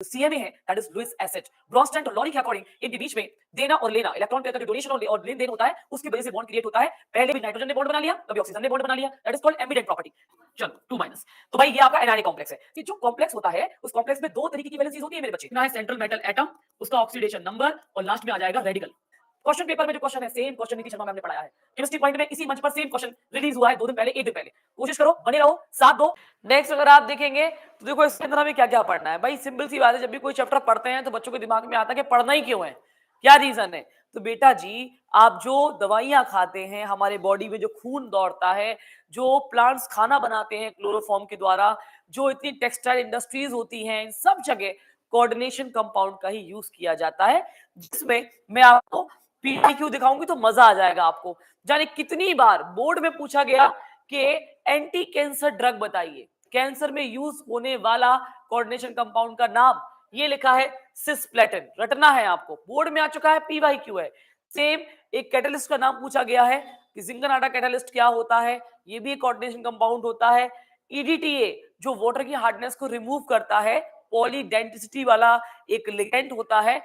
CMA है, that is Lewis acid. Brønsted और lorry के अकॉर्डिंग इनके बीच में देना और लेना, इलेक्ट्रॉन पेयर का जो डोनेशन और लेन देन होता है, उसकी वजह से बॉन्ड क्रिएट होता है। पहले भी नाइट्रोजन ने बॉन्ड बना लिया, कभी ऑक्सीजन ने बॉन्ड बना लिया, that is called ambident property. चलो 2 माइनस। तो भाई ये आपका एनायनिक कॉम्प्लेक्स है। कि जो कॉम्प्लेक्स होता है उस कॉम्प्लेक्स में दो तरीके की वैलेंसीज होती है मेरे बच्चे। ना है सेंट्रल मेटल एटम, उसका ऑक्सीडेशन नंबर, और लास्ट में आ जाएगा रेडिकल। क्वेश्चन पेपर में जो क्वेश्चन है सेम क्वेश्चन नीति शर्मा मैम ने पढ़ाया है। केमिस्ट्री पॉइंट में इसी मंच पर सेम क्वेश्चन रिलीज हुआ है 2 दिन पहले, 1 दिन पहले। कोशिश करो, बने रहो, साथ दो। नेक्स्ट अगर आप देखेंगे तो देखो इसके अंदर हमें क्या क्या पढ़ना है। भाई सिंपल सी बात है, जब भी कोई चैप्टर पढ़ते हैं तो बच्चों के दिमाग में आता है कि पढ़ना ही क्यों है, क्या रीजन है। तो बेटा जी, आप जो दवाइयां खाते हैं, हमारे बॉडी में जो खून दौड़ता है, जो प्लांट्स खाना बनाते हैं क्लोरोफॉर्म के द्वारा, जो इतनी टेक्सटाइल इंडस्ट्रीज होती हैं, इन सब जगह कोऑर्डिनेशन कंपाउंड का ही यूज किया जाता है, जिसमें मैं आपको पीआईक्यू दिखाऊंगी तो मजा आ जाएगा आपको। जाने कितनी बार बोर्ड में पूछा गया कि एंटी कैंसर ड्रग बताइए, कैंसर में यूज होने वाला कोऑर्डिनेशन कंपाउंड का नाम, ये लिखा है सिस्प्लेटिन, रटना है आपको, बोर्ड में आ चुका है, पीवाईक्यू है। सेम एक कैटलिस्ट का नाम पूछा गया है कि जिंकनाटा कैटलिस्ट क्या होता है, ये भी एक कोऑर्डिनेशन कंपाउंड होता है। ईडीटीए जो वाटर की हार्डनेस को रिमूव करता है, पॉलीडेंटिसिटी वाला एक लिगेंड होता है,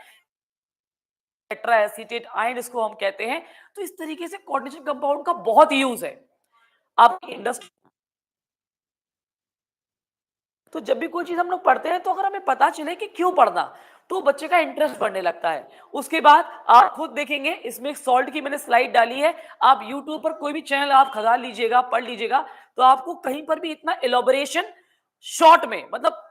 टेट्रा एसीटेट आयन इसको हम कहते हैं। तो इस तरीके से कोऑर्डिनेशन कंपाउंड का बहुत यूज है आपकी इंडस्ट्री। तो जब भी कोई चीज हम लोग पढ़ते हैं तो अगर हमें पता चले कि क्यों पढ़ना, तो बच्चे का इंटरेस्ट बढ़ने लगता है। उसके बाद आप खुद देखेंगे, इसमें सॉल्ट की मैंने स्लाइड डाली है, आप यूट्यूब पर कोई भी चैनल आप खंगाल लीजिएगा, पढ़ लीजिएगा, तो आपको कहीं पर भी इतना एलोबरेशन शॉर्ट में, मतलब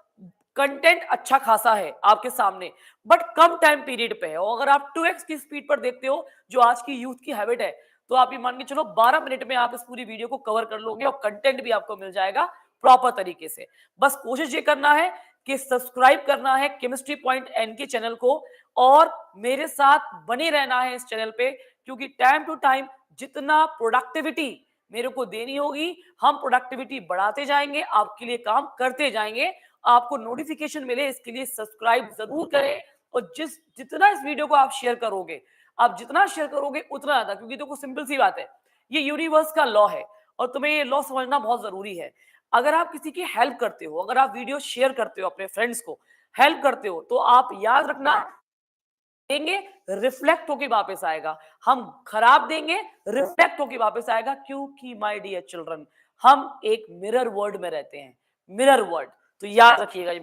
कंटेंट अच्छा खासा है आपके सामने, बट कम टाइम पीरियड पे है। और अगर आप 2x की स्पीड पर देखते हो, जो आज की यूथ की हैबिट है, तो आप ये मान के चलो 12 मिनट में आप इस पूरी वीडियो को कवर कर लोगे और कंटेंट भी आपको मिल जाएगा प्रॉपर तरीके से। बस कोशिश ये करना है कि सब्सक्राइब करना है केमिस्ट्री पॉइंट एन के चैनल को, और मेरे साथ बने रहना है इस चैनल पे, क्योंकि टाइम टू टाइम जितना प्रोडक्टिविटी मेरे को देनी होगी, हम प्रोडक्टिविटी बढ़ाते जाएंगे, आपके लिए काम करते जाएंगे। आपको नोटिफिकेशन मिले इसके लिए सब्सक्राइब जरूर करें, और जितना इस वीडियो को आप शेयर करोगे, आप जितना शेयर करोगे उतना ज्यादा, क्योंकि देखो सिंपल सी बात है, ये यूनिवर्स का लॉ है और तुम्हें ये लॉ समझना बहुत जरूरी है। अगर आप किसी की हेल्प करते हो, अगर आप वीडियो शेयर करते हो, अपने फ्रेंड्स को हेल्प करते हो, तो आप याद रखना, देंगे रिफ्लेक्ट होके वापस आएगा। हम खराब देंगे, रिफ्लेक्ट होके वापस आएगा, क्योंकि माय डियर चिल्ड्रन, हम एक मिरर वर्ल्ड में रहते हैं, मिरर वर्ल्ड। तो याद रखिएगा ये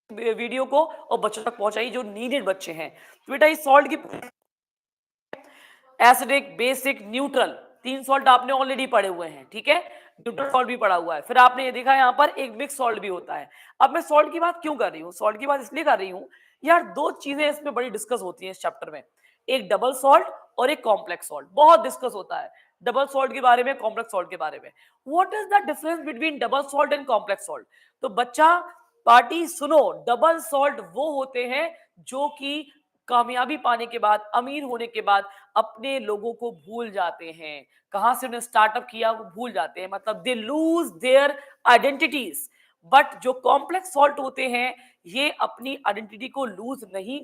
मेरी वीडियो को, और बच्चों तक पहुंचाइए जो नीडेड बच्चे हैं। तो बेटा इस सॉल्ट की एसिडिक, बेसिक, न्यूट्रल, 3 सॉल्ट आपने ऑलरेडी पढ़े हुए हैं, ठीक है। न्यूट्रल सॉल्ट भी पढ़ा हुआ है। फिर आपने ये देखा यहाँ पर एक मिक्स सॉल्ट भी होता है। अब मैं सॉल्ट की बात क्यों कर रही हूँ, सॉल्ट की बात इसलिए कर रही हूँ यार, 2 चीजें इसमें बड़ी डिस्कस होती हैं इस चैप्टर में, एक डबल सॉल्ट और एक कॉम्प्लेक्स सॉल्ट। बहुत डिस्कस होता है डबल सॉल्ट के बारे में, कॉम्प्लेक्स सॉल्ट के बारे में। What is the difference between double salt and complex salt? तो बच्चा पार्टी सुनो, डबल सॉल्ट वो होते हैं जो कि कामयाबी पाने के बाद, अमीर होने के बाद अपने लोगों को भूल जाते हैं, कहां से उन्हें स्टार्टअप किया वो भूल जाते हैं, मतलब they lose their identities. But जो कॉम्प्लेक्स सॉल्ट होते हैं, ये अपनी आइडेंटिटी को लूज नहीं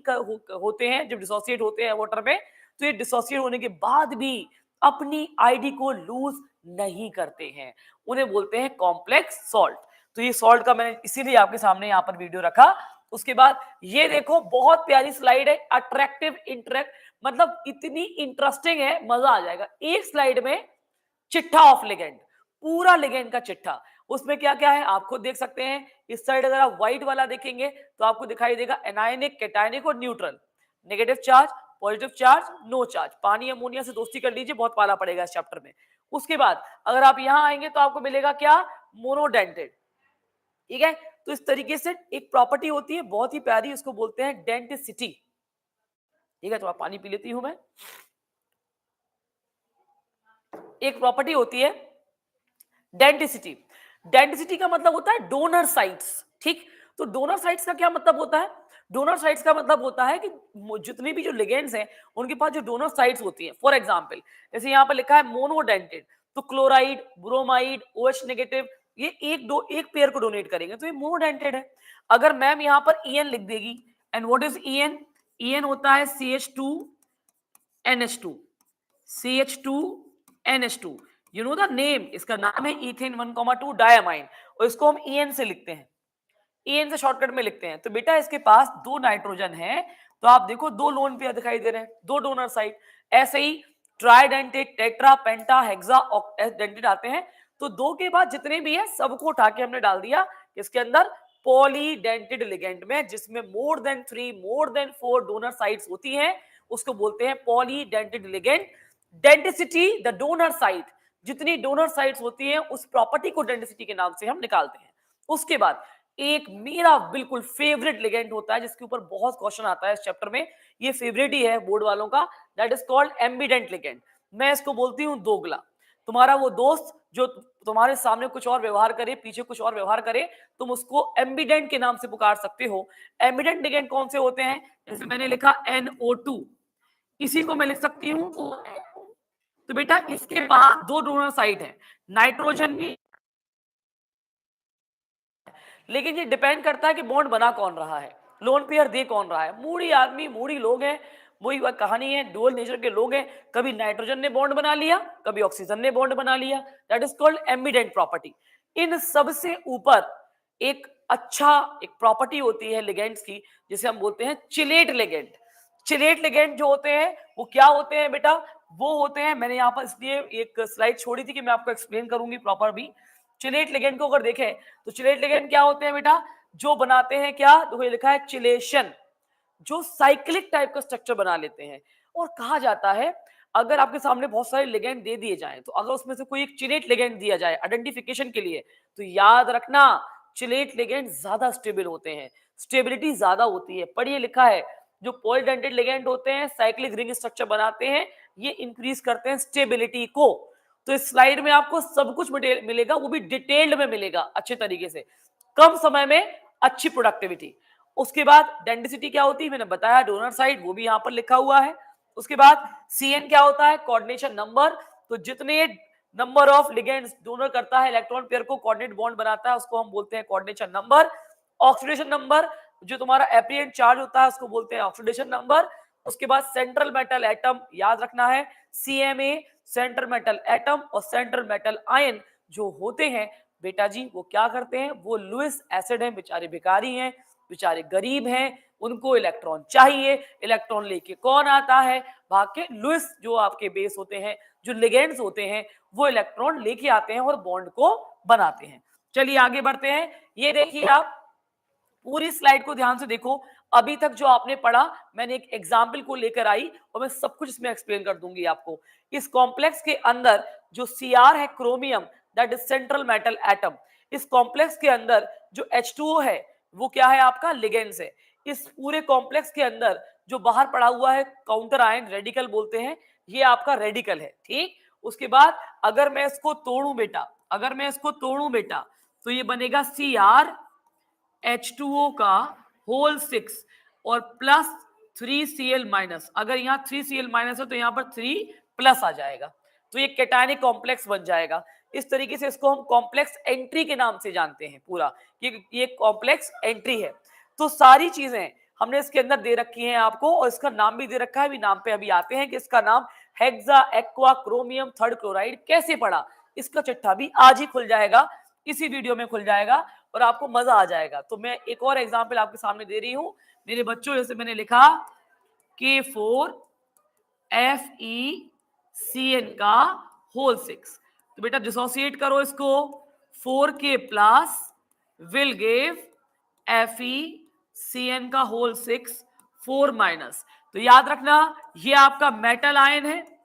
होते हैं। जब डिसोसिएट होते हैं वाटर में, तो ये डिसोसिएट होने के बाद भी अपनी आईडी को लूज नहीं करते हैं, उन्हें बोलते हैं कॉम्प्लेक्स सॉल्ट। तो ये सॉल्ट का मैंने इसीलिए आपके सामने यहाँ पर वीडियो रखा। उसके बाद ये देखो, बहुत प्यारी स्लाइड है, अट्रैक्टिव इंटरेक्ट, मतलब इतनी इंटरेस्टिंग है, मजा आ जाएगा। एक स्लाइड में चिट्ठा ऑफ लिगेंड, पूरा लिगेंड का चिट्ठा, उसमें क्या क्या है आप खुद देख सकते हैं। इस साइड अगर आप व्हाइट वाला देखेंगे तो आपको दिखाई देगा एनायनिक, कैटायनिक और neutral, negative charge, positive charge, no charge. पानी अमोनिया से दोस्ती कर लीजिए, बहुत पाला पड़ेगा इस चैप्टर में। उसके बाद अगर आप यहां आएंगे तो आपको मिलेगा क्या, मोनोडेंटेड, ठीक है। तो इस तरीके से एक प्रॉपर्टी होती है बहुत ही प्यारी, उसको बोलते हैं डेंटिसिटी, ठीक है। तो आप पानी पी लेती हूं मैं। एक प्रॉपर्टी होती है डेंटिसिटी। डेंटिसिटी का मतलब होता है डोनर साइट्स, ठीक। तो डोनर साइट्स का क्या मतलब होता है? डोनर साइट्स का मतलब होता है कि जितने भी जो लिगेंड्स हैं, उनके पास जो डोनर साइट्स होती हैं, फॉर एग्जांपल जैसे यहाँ पर लिखा है मोनोडेंटेड, तो क्लोराइड, ब्रोमाइड, OH नेगेटिव, ये एक पेयर को डोनेट करेंगे, तो ये मोनोडेंटेड है। अगर मैम यहाँ पर EN लिख देगी, and what is EN? EN होता है CH2NH2, CH2NH2, you know the name, इसका नाम है इथेन 1,2 डायमाइन, और इसको हम EN से लिखते हैं। AN से शॉर्टकट में लिखते हैं। तो बेटा इसके पास 2 नाइट्रोजन है, तो आप देखो 2 लोन पेयर दिखाई दे रहे हैं, 2 डोनर साइड। ऐसे ही ट्राइडेंटेट, टेट्रा, पेंटा, हेक्सा, ऑक्टेडेंटेट आते हैं। तो 2 के बाद जितने भी है सबको उठा के हमने डाल दिया इसके अंदर पॉलीडेंटेड लिगेंड में, जिसमें more than 3, more than 4 donor sides होती हैं, उसको बोलते हैं polydentate ligand. Density the donor side, जितनी डोनर साइड्स होती हैं उस प्रॉपर्टी को डेंसिटी के नाम से हम निकालते हैं। उसके बाद एक मेरा बिल्कुल फेवरेट लिगेंड होता है जिसके ऊपर बहुत क्वेश्चन आता है इस चैप्टर में, ये फेवरेट ही है बोर्ड वालों का, that is called ambient ligand. मैं इसको बोलती हूँ दोगला। तुम्हारा वो दोस्त जो तुम्हारे सामने कुछ और व्यवहार करे, पीछे कुछ और व्यवहार करे, तुम उसको एम्बिडेंट के नाम से पुकार सकते हो। एम्बिडेंट लिगेंड कौन से होते हैं? जैसे मैंने लिखा NO2, इसी को मैं लिख सकती हूँ। तो बेटा इसके पास 2 डोनर साइड है, नाइट्रोजन भी, लेकिन ये डिपेंड करता है कि बॉन्ड बना कौन रहा है, लोन पेयर दे कौन रहा है। मूडी आदमी, मूडी लोग हैं, वही कहानी है, डुअल नेचर के लोग हैं। कभी नाइट्रोजन ने बॉन्ड बना लिया, कभी ऑक्सीजन ने बॉन्ड बना लिया, that is called ambident property. इन सबसे ऊपर एक एक प्रॉपर्टी होती है लिगेंड्स की, जिसे हम बोलते हैं चिलेट लिगेंड। चिलेट लिगेंड जो होते हैं वो क्या होते हैं बेटा? वो होते हैं, मैंने यहाँ पर इसलिए एक स्लाइड छोड़ी थी कि मैं आपको एक्सप्लेन करूंगी प्रॉपर भी। चिलेट लिगेंड को अगर देखें तो चिलेट लिगेंड क्या होते हैं बेटा? जो बनाते हैं क्या, तो ये लिखा है चिलेशन, जो साइक्लिक टाइप का स्ट्रक्चर बना लेते हैं। और कहा जाता है अगर आपके सामने बहुत सारे लिगेंड दे दिए जाएं, तो अगर उसमें से कोई एक चिलेट लिगेंड दिया जाए आइडेंटिफिकेशन के लिए, तो याद रखना चिलेट लिगेंड ज्यादा स्टेबल होते हैं, स्टेबिलिटी ज्यादा होती है। पढ़िए लिखा है जो पॉलीडेंटेड लिगेंड होते हैं साइक्लिक रिंग स्ट्रक्चर बनाते हैं, ये इंक्रीज करते हैं स्टेबिलिटी को। तो इस स्लाइड में आपको सब कुछ मिलेगा, वो भी डिटेल्ड में मिलेगा अच्छे तरीके से, कम समय में अच्छी प्रोडक्टिविटी। उसके बाद डेंसिटी क्या होती है मैंने बताया, डोनर साइड, वो भी यहां पर लिखा हुआ है। उसके बाद CN क्या होता है? Coordination number. तो जितने नंबर ऑफ लिगेंड्स डोनर करता है इलेक्ट्रॉन पेयर को कोऑर्डिनेट बॉन्ड बनाता है, उसको हम बोलते हैं कोऑर्डिनेशन नंबर। ऑक्सीडेशन नंबर, जो तुम्हारा एप्रिएंट चार्ज होता है उसको बोलते हैं ऑक्सीडेशन नंबर। उसके बाद सेंट्रल मेटल एटम, याद रखना है CMA, सेंट्रल मेटल एटम और सेंट्रल मेटल आयन जो होते हैं बेटा जी, वो क्या करते हैं? वो लुईस एसिड हैं, बेचारे भिखारी हैं, बेचारे गरीब हैं, उनको इलेक्ट्रॉन चाहिए। इलेक्ट्रॉन लेके कौन आता है? भाग के लुईस, जो आपके बेस होते हैं, जो लिगेंड्स होते हैं, वो इलेक्ट्रॉन लेके आते हैं और बॉन्ड को बनाते हैं। चलिए आगे बढ़ते हैं। ये देखिए आप पूरी स्लाइड को ध्यान से देखो। अभी तक जो आपने पढ़ा, मैंने एक एग्जाम्पल को लेकर आई और मैं सब कुछ इसमें एक्सप्लेन कर दूंगी आपको। इस कॉम्प्लेक्स के अंदर जो Cr है, chromium, that is central metal atom. इस कॉम्प्लेक्स के अंदर जो H2O है वो क्या है? आपका लिगेंड्स है। इस पूरे कॉम्प्लेक्स के अंदर जो बाहर पड़ा हुआ है काउंटर आयन, रेडिकल बोलते हैं, ये आपका रेडिकल है। ठीक, उसके बाद अगर मैं इसको तोड़ूं बेटा, अगर मैं इसको तोड़ूं बेटा, तो ये बनेगा CrH2O का होल 6 और प्लस 3Cl माइनस। अगर यहाँ 3Cl माइनस है तो यहाँ पर 3 प्लस आ जाएगा, तो ये कैटायनिक कॉम्प्लेक्स बन जाएगा। इस तरीके से इसको हम कॉम्प्लेक्स एंट्री के नाम से जानते हैं पूरा, ये कॉम्प्लेक्स एंट्री है। तो सारी चीजें हमने इसके अंदर दे रखी हैं आपको, और इसका नाम भी दे रखा है, अभी नाम पे अभी आते हैं कि इसका नाम hexa aqua chromium third chloride कैसे पड़ा। इसका चिट्ठा भी आज ही खुल जाएगा, इसी वीडियो में खुल जाएगा और आपको मजा आ जाएगा। तो मैं एक और एग्जांपल आपके सामने दे रही हूं मेरे बच्चों। जैसे मैंने लिखा K4FeCN का होल 6, तो बेटा डिसोसिएट करो इसको, 4K plus will give FeCN का होल 6 4 माइनस। तो याद रखना ये आपका मेटल आयन है,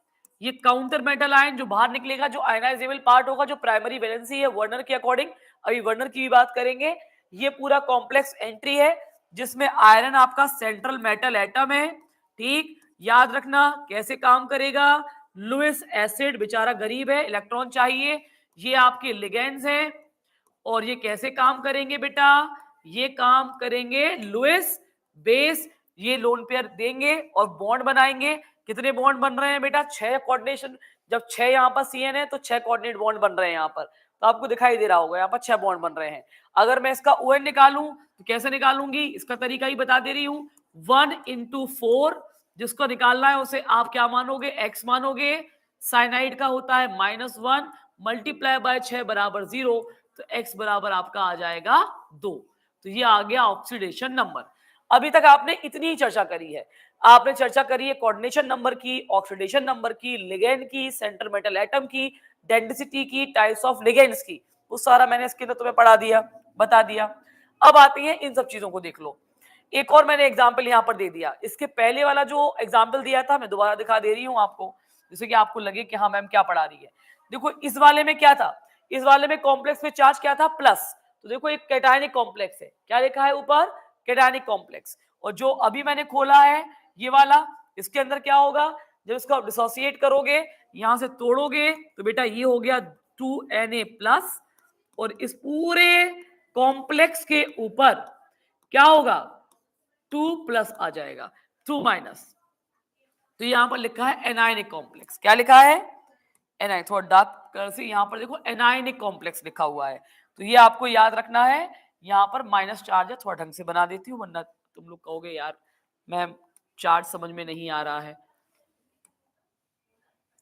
ये काउंटर मेटल आयन जो बाहर निकलेगा, जो आयनाइजेबल पार्ट होगा, जो प्राइमरी वैलेंसी है वर्नर के अकॉर्डिंग, अभी वर्नर की भी बात करेंगे। ये पूरा कॉम्प्लेक्स एंट्री है जिसमें आयरन आपका सेंट्रल मेटल एटम है। ठीक, याद रखना कैसे काम करेगा। लुईस एसिड बेचारा गरीब है, इलेक्ट्रॉन चाहिए। ये आपके लिगेंड्स हैं और ये कैसे काम करेंगे बेटा? ये काम करेंगे लुईस बेस, ये लोन पेयर देंगे और बॉन्ड बनाएंगे। कितने बॉन्ड बन रहे हैं बेटा? 6 कोऑर्डिनेशन। जब 6 यहाँ पर CN है तो 6 कोऑर्डिनेट बॉन्ड बन रहे हैं यहाँ पर, तो आपको दिखाई दे रहा होगा यहाँ पर 6 बॉन्ड बन रहे हैं। अगर मैं इसका ON निकालूं तो कैसे निकालूंगी, इसका तरीका ही बता दे रही हूं। 1 into 4, जिसको निकालना है उसे आप क्या मानोगे? X मानोगे। साइनाइड का होता है -1 मल्टीप्लाई बाय 6 बराबर 0, तो X बराबर आपका आ जाएगा 2। तो ये आ गया ऑक्सीडेशन नंबर। अभी तक आपने इतनी ही चर्चा करी है। आपने चर्चा करी है कोऑर्डिनेशन नंबर की, ऑक्सीडेशन नंबर की, लिगेंड की, सेंटर मेटल एटम की, डेंसिटी की, टाइप्स ऑफ लिगेंड्स की, वो सारा मैंने इसके अंदर तुम्हें पढ़ा दिया, बता दिया। अब आती है इन सब चीजों को देख लो। एक और मैंने एग्जाम्पल यहाँ पर दे दिया। इसके पहले वाला जो एग्जाम्पल दिया था मैं दोबारा दिखा दे रही हूँ आपको, जिससे कि आपको लगे कि हाँ मैम क्या पढ़ा रही है। देखो इस वाले में क्या था, इस वाले में कॉम्प्लेक्स में चार्ज क्या था, प्लस। तो देखो एक कैटायनिक कॉम्प्लेक्स है, क्या लिखा है ऊपर, कैटायनिक कॉम्प्लेक्स। और जो अभी मैंने खोला है ये वाला, इसके अंदर क्या होगा, जब इसको आप डिसोसिएट करोगे, यहां से तोड़ोगे, तो बेटा ये हो गया 2Na प्लस, और इस पूरे कॉम्प्लेक्स के ऊपर क्या होगा, 2 प्लस आ जाएगा, 2 माइनस। तो यहां पर लिखा है एनायनिक कॉम्प्लेक्स। क्या लिखा है, एनायन, थोड़ा डार्क कलर से यहां पर देखो एनायनिक कॉम्प्लेक्स लिखा हुआ है। तो ये आपको याद रखना है। यहां पर माइनस चार्ज है, थोड़ा ढंग से बना देती हूँ वरना तुम लोग कहोगे यार मैम चार्ज समझ में नहीं आ रहा है।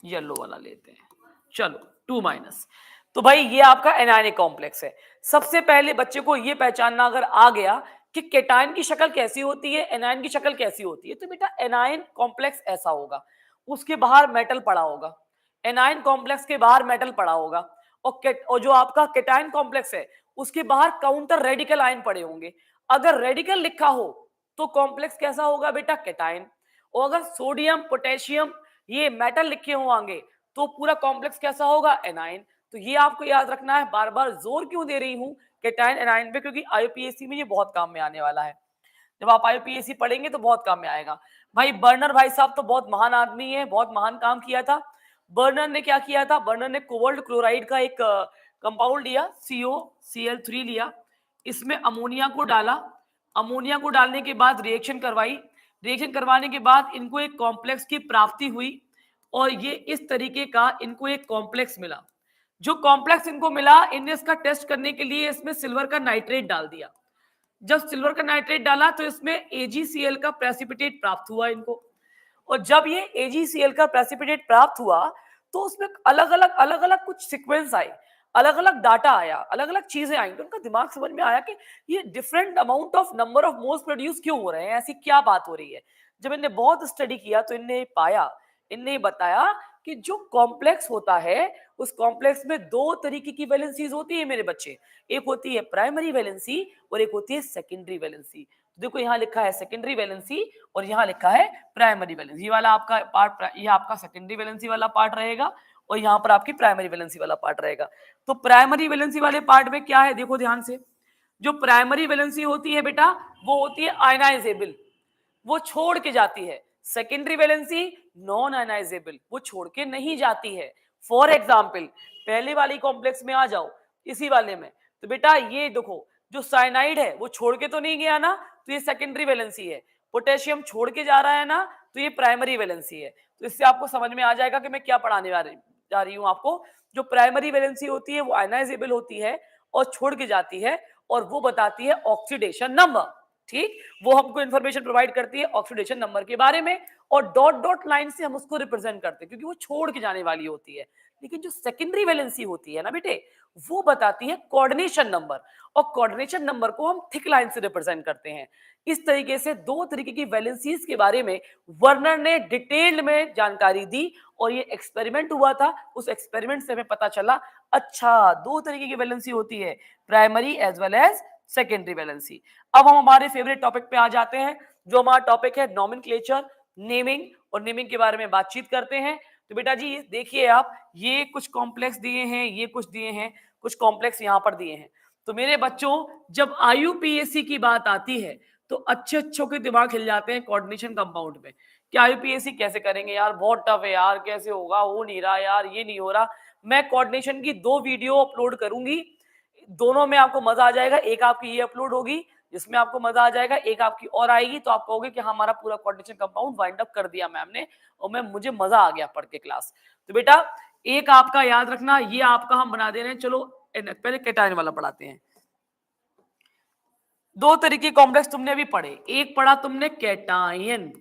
येलो वाला लेते हैं, चलो 2 माइनस। तो भाई ये आपका एनायनिक कॉम्प्लेक्स है। सबसे पहले बच्चे को ये पहचानना अगर आ गया कि केटायन की शक्ल कैसी होती है, एनायन की शक्ल कैसी होती है, तो बेटा एनायन कॉम्प्लेक्स ऐसा होगा, उसके बाहर मेटल पड़ा होगा। एनायन कॉम्प्लेक्स के बाहर मेटल पड़ा होगा, और जो आपका केटायन कॉम्प्लेक्स है उसके बाहर काउंटर रेडिकल आयन पड़े होंगे। अगर रेडिकल लिखा हो तो कॉम्प्लेक्स कैसा होगा बेटा, केटायन। और अगर सोडियम पोटेशियम ये मेटल लिखे होंगे तो पूरा कॉम्प्लेक्स कैसा होगा, एनायन। तो ये आपको याद रखना है। बार बार जोर क्यों दे रही हूं कैटायन एनायन पे, क्योंकि आईयूपीएससी में ये बहुत काम में आने वाला है। जब आप आईयूपीएससी पढ़ेंगे तो बहुत काम में आएगा। भाई बर्नर भाई साहब तो बहुत महान आदमी है, बहुत महान काम किया था। बर्नर ने क्या किया था, बर्नर ने कोबाल्ट क्लोराइड का एक कंपाउंड लिया, COCl3 लिया, इसमें अमोनिया को डाला। अमोनिया को डालने के बाद रिएक्शन करवाई, रिएक्शन करवाने के बाद इनको एक कॉम्प्लेक्स की प्राप्ति हुई, और ये इस तरीके का इनको एक कॉम्प्लेक्स मिला। जो कॉम्प्लेक्स इनको मिला, इनने इसका टेस्ट करने के लिए इसमें सिल्वर का नाइट्रेट डाल दिया। जब सिल्वर का नाइट्रेट डाला तो इसमें AgCl का प्रेसिपिटेट प्राप्त हुआ इनको। और जब ये AgCl का प्रेसिपिटेट प्राप्त हुआ तो उसमें अलग अलग कुछ सीक्वेंस आए, अलग अलग डाटा आया, अलग अलग चीजें आई। तो उनका दिमाग समझ में आया कि ये different amount of number of moles produce क्यों हो रहे हैं, ऐसी क्या बात हो रही है। जब इनने बहुत स्टडी किया तो इनने पाया, इनने बताया कि जो कॉम्प्लेक्स होता है उस कॉम्प्लेक्स में दो तरीके की वैलेंसीज होती है मेरे बच्चे। एक होती है प्राइमरी वैलेंसी और एक होती है सेकेंडरी वैलेंसी। देखो यहाँ लिखा है सेकेंडरी वैलेंसी और यहाँ लिखा है प्राइमरी वैलेंसी। ये वाला आपका पार्ट, ये आपका सेकेंडरी वैलेंसी वाला पार्ट रहेगा और यहाँ पर आपकी प्राइमरी वैलेंसी वाला पार्ट रहेगा। तो प्राइमरी वैलेंसी वाले पार्ट में क्या है, देखो ध्यान से। जो प्राइमरी वैलेंसी होती है बेटा वो होती है आयनाइजेबल, वो छोड़ के जाती है। सेकेंडरी वैलेंसी नॉन आयनाइजेबल, वो छोड़ के नहीं जाती है। फॉर एग्जाम्पल पहले वाली कॉम्प्लेक्स में आ जाओ, इसी वाले में, तो बेटा ये देखो जो साइनाइड है वो छोड़ के तो नहीं गया ना, तो ये सेकेंडरी वैलेंसी है। पोटेशियम छोड़ के जा रहा है ना, तो ये प्राइमरी वैलेंसी है। तो इससे आपको समझ में आ जाएगा कि मैं क्या पढ़ाने जा रही हूँ आपको। जो प्राइमरी वैलेंसी होती है वो आयनाइजेबल होती है और छोड़ के जाती है, और वो बताती है ऑक्सीडेशन नंबर। ठीक, वो हमको इंफॉर्मेशन प्रोवाइड करती है ऑक्सीडेशन नंबर के बारे में, और डॉट डॉट लाइन से हम उसको रिप्रेजेंट करते हैं क्योंकि वो छोड़ के जाने वाली होती है। लेकिन जो सेकेंडरी वैलेंसी होती है ना बेटे, वो बताती है कोऑर्डिनेशन नंबर, और कोऑर्डिनेशन नंबर को हम थिक लाइन से रिप्रेजेंट करते हैं। इस तरीके से दो तरीके की वैलेंसीज के बारे में वर्नर ने डिटेल्ड में जानकारी दी, और ये एक्सपेरिमेंट हुआ था। उस एक्सपेरिमेंट से हमें पता चला अच्छा दो तरीके की वैलेंसी होती है, primary as well as secondary valency. अब हम हमारे फेवरेट टॉपिक पे आ जाते हैं, जो हमारा टॉपिक है नॉमेनक्लेचर, नेमिंग, और नेमिंग के बारे में बातचीत करते हैं। तो बेटा जी देखिए आप, ये कुछ कॉम्प्लेक्स दिए हैं, ये कुछ दिए हैं, कुछ कॉम्प्लेक्स यहाँ पर दिए हैं। तो मेरे बच्चों जब आईयूपीएससी की बात आती है तो अच्छे अच्छों के दिमाग हिल जाते हैं कोऑर्डिनेशन कंपाउंड में कि आईयूपीएससी कैसे करेंगे यार, बहुत टफ है यार, कैसे होगा, हो नहीं रहा यार, ये नहीं हो रहा। मैं कोऑर्डिनेशन की 2 वीडियो अपलोड करूंगी, दोनों में आपको मजा आ जाएगा। एक आपकी ये अपलोड होगी जिसमें आपको मजा आ जाएगा, एक आपकी और आएगी तो आप कहोगे कि हमारा पूरा कोऑर्डिनेशन कंपाउंड वाइंड अप कर दिया मैम ने, और मैं मुझे मजा आ गया पढ़ के क्लास। तो बेटा एक आपका याद रखना, ये आपका हम बना दे रहे हैं। चलो पहले कैटायन वाला पढ़ाते हैं। दो तरीके कॉम्प्लेक्स तुमने अभी पढ़े, एक पढ़ा तुमने कैटायन,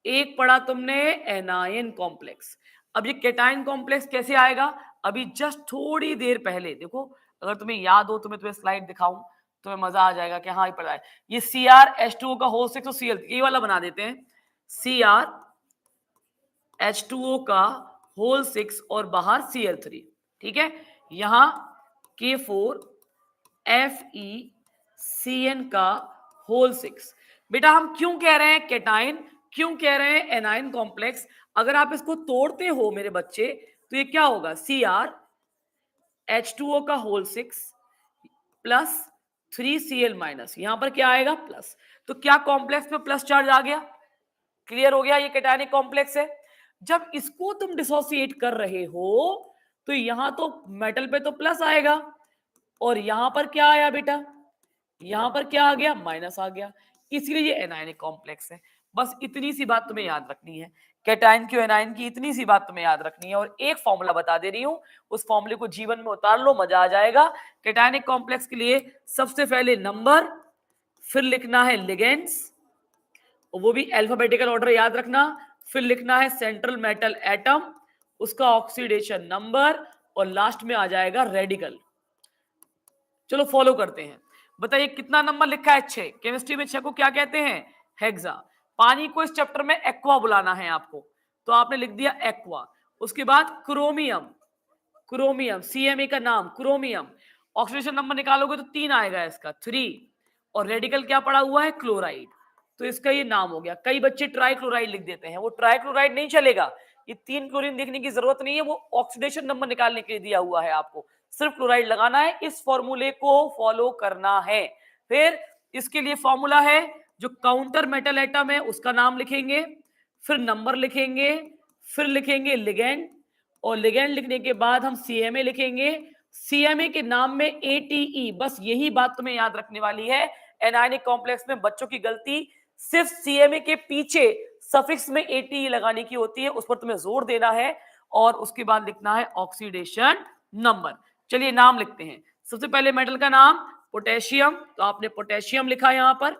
एक पढ़ा तुमने एनायन कॉम्प्लेक्स। अब ये कैटायन कॉम्प्लेक्स कैसे आएगा, अभी जस्ट थोड़ी देर पहले देखो, अगर तुम्हें याद हो तो मैं तुम्हें स्लाइड दिखाऊं तो मजा आ जाएगा कि हाँ ये पता है। ये CrH2O का होल 6 और Cl, ये वाला बना देते हैं, CrH2O का होल 6 और बाहर Cl3, ठीक है। यहां K4FeCN का होल 6। बेटा हम क्यों कह रहे हैं कैटाइन, क्यों कह रहे हैं एनाइन कॉम्प्लेक्स? अगर आप इसको तोड़ते हो मेरे बच्चे तो ये क्या होगा, CrH2O का होल 6 प्लस 3Cl माइनस, यहां पर क्या आएगा प्लस। तो क्या कॉम्प्लेक्स में प्लस चार्ज आ गया? क्लियर हो गया, ये कैटायनिक कॉम्प्लेक्स है। जब इसको तुम डिसोसिएट कर रहे हो तो यहां तो मेटल पे तो प्लस आएगा और यहां पर क्या आया बेटा, यहां पर क्या आ गया, माइनस आ गया, इसलिए ये एनायनिक कॉम्प्लेक्स है। बस इतनी सी बात तुम्हें याद रखनी है, कैटायन की एनायन की इतनी सी बात तुम्हें याद रखनी है। और एक फॉर्मूला बता दे रही हूं, उस फॉर्मूले को जीवन में उतार लो, मजा आ जाएगा। कैटायनिक कॉम्प्लेक्स के लिए सबसे पहले नंबर, फिर लिखना है लिगेंड्स, वो भी अल्फाबेटिकल ऑर्डर याद रखना, फिर लिखना है सेंट्रल मेटल एटम, उसका ऑक्सीडेशन नंबर, और लास्ट में आ जाएगा रेडिकल। चलो फॉलो करते हैं। बताइए कितना नंबर लिखा है, 6। केमिस्ट्री में 6 को क्या कहते हैं, हेक्सा। पानी को इस चैप्टर में एक्वा बुलाना है आपको, तो आपने लिख दिया एक्वा। उसके बाद क्रोमियम, क्रोमियम CMA का नाम क्रोमियम, ऑक्सीडेशन नंबर निकालोगे तो 3 आएगा इसका, 3। और रेडिकल क्या पड़ा हुआ है, क्लोराइड, तो इसका ये नाम हो गया। कई बच्चे ट्राइक्लोराइड लिख देते हैं, वो ट्राइक्लोराइड नहीं चलेगा, ये 3 क्लोरीन देखने की जरूरत नहीं है, वो ऑक्सीडेशन नंबर निकालने के लिए दिया हुआ है आपको, सिर्फ क्लोराइड लगाना है, इस फॉर्मूले को फॉलो करना है। फिर इसके लिए फॉर्मूला है, जो काउंटर मेटल एटम है उसका नाम लिखेंगे, फिर नंबर लिखेंगे, फिर लिखेंगे लिगेंड, और लिगेंड लिखने के बाद हम CMA लिखेंगे, CMA के नाम में ATE, बस यही बात तुम्हें याद रखने वाली है। एनायनिक कॉम्प्लेक्स में बच्चों की गलती सिर्फ CMA के पीछे सफिक्स में ATE लगाने की होती है, उस पर तुम्हें जोर देना है, और उसके बाद लिखना है ऑक्सीडेशन नंबर। चलिए नाम लिखते हैं। सबसे पहले मेटल का नाम पोटेशियम, तो आपने पोटेशियम लिखा यहां पर।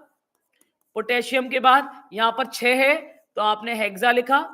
पोटेशियम के बाद यहां पर 6 है तो आपने हेक्सा लिखा।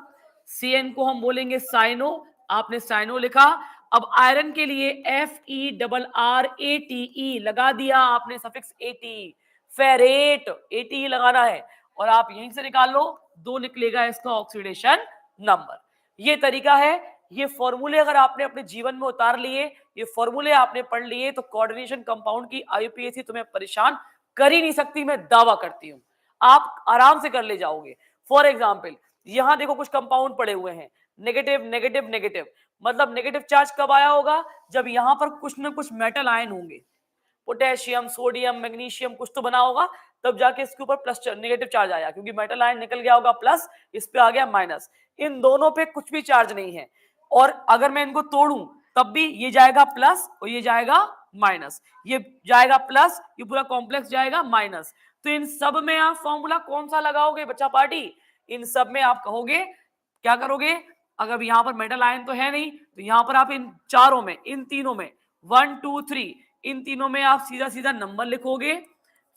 CN को हम बोलेंगे साइनो, आपने साइनो लिखा। अब आयरन के लिए FeRrATE लगा दिया आपने, सफिक्स ATE, फेरेट ATE लगाना है, और आप यहीं से निकाल लो, 2 निकलेगा इसका ऑक्सीडेशन नंबर। ये तरीका है। ये फॉर्मूले अगर आपने अपने जीवन में उतार लिए, ये फॉर्मूले आपने पढ़ लिए, तो कोऑर्डिनेशन कंपाउंड की IUPAC तुम्हें परेशान कर ही नहीं सकती, मैं दावा करती हूं। आप आराम से कर ले जाओगे। फॉर एग्जाम्पल यहां देखो कुछ कंपाउंड पड़े हुए हैं, नेगेटिव नेगेटिव नेगेटिव, मतलब नेगेटिव चार्ज कब आया होगा, जब यहां पर कुछ ना कुछ मेटल आयन होंगे, पोटेशियम सोडियम मैग्नीशियम कुछ तो बना होगा, तब जाके इसके ऊपर प्लस नेगेटिव चार्ज आया, क्योंकि मेटल आयन निकल गया होगा प्लस, इस पे आ गया माइनस। इन दोनों पे कुछ भी चार्ज नहीं है, और अगर मैं इनको तोड़ूं तब भी ये जाएगा प्लस और ये जाएगा माइनस, ये जाएगा प्लस, ये पूरा कॉम्प्लेक्स जाएगा माइनस। तो इन सब में आप फॉर्मूला कौन सा लगाओगे बच्चा पार्टी, इन सब में आप कहोगे क्या करोगे, अगर यहाँ पर मेटल आयन तो है नहीं, तो यहाँ पर आप इन चारों में, इन तीनों में 1 2 3, इन तीनों में आप सीधा सीधा नंबर लिखोगे,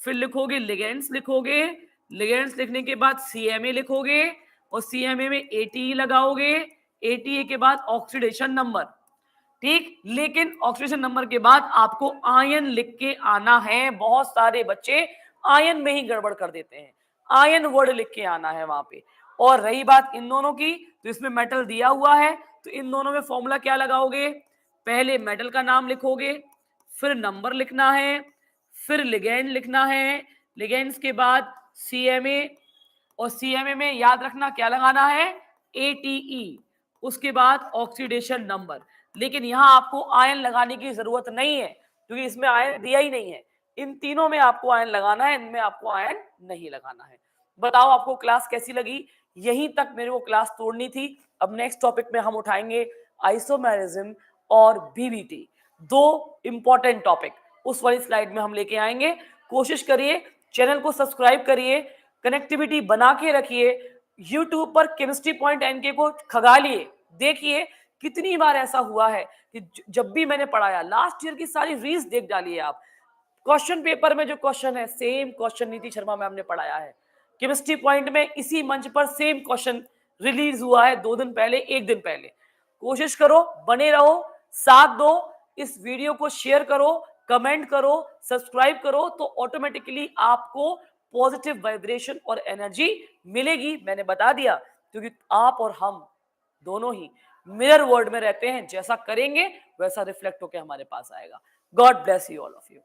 फिर लिखोगे लिगेंड्स लिखोगे, लिगेंड्स लिखने के बाद CMA लिखोगे, और CMA में ATE लगाओगे, ATE के बाद ऑक्सीडेशन नंबर, ठीक। लेकिन ऑक्सीडेशन नंबर के बाद आपको आयन लिख के आना है। बहुत सारे बच्चे आयन में ही गड़बड़ कर देते हैं, आयन वर्ड लिख के आना है वहां पे। और रही बात इन दोनों की, तो इसमें मेटल दिया हुआ है, तो इन दोनों में फॉर्मूला क्या लगाओगे, पहले मेटल का नाम लिखोगे, फिर नंबर लिखना है, फिर लिगेंड लिखना है, लिगेंड्स के बाद CMA, और CMA में याद रखना क्या लगाना है, ATE, उसके बाद ऑक्सीडेशन नंबर। लेकिन यहां आपको आयन लगाने की जरूरत नहीं है, क्योंकि इसमें आयन दिया ही नहीं है। इन तीनों में आपको आयन लगाना है, इनमें आपको आयन नहीं लगाना है। बताओ आपको क्लास कैसी लगी, यहीं तक मेरे को क्लास तोड़नी थी। अब नेक्स्ट टॉपिक में हम उठाएंगे आइसोमेरिज्म और BBT, 2 इंपॉर्टेंट टॉपिक उस वाली स्लाइड में हम लेके आएंगे। कोशिश करिए, चैनल को सब्सक्राइब करिए, कनेक्टिविटी बना के रखिए, यूट्यूब पर केमिस्ट्री पॉइंट NK को खगालिए, देखिए कितनी बार ऐसा हुआ है कि जब भी मैंने पढ़ाया, लास्ट ईयर की सारी रील्स देख डालिए आप, क्वेश्चन पेपर में जो क्वेश्चन है सेम क्वेश्चन नीति शर्मा मैम ने पढ़ाया है। केमिस्ट्री पॉइंट में इसी मंच पर सेम क्वेश्चन रिलीज हुआ है 2 दिन पहले, 1 दिन पहले। कोशिश करो, बने रहो, साथ दो, इस वीडियो को शेयर करो, कमेंट करो, सब्सक्राइब करो, तो ऑटोमेटिकली आपको पॉजिटिव वाइब्रेशन और एनर्जी मिलेगी। मैंने बता दिया, क्योंकि आप और हम दोनों ही मिरर वर्ल्ड में रहते हैं, जैसा करेंगे वैसा रिफ्लेक्ट होकर हमारे पास आएगा। God bless you all of you.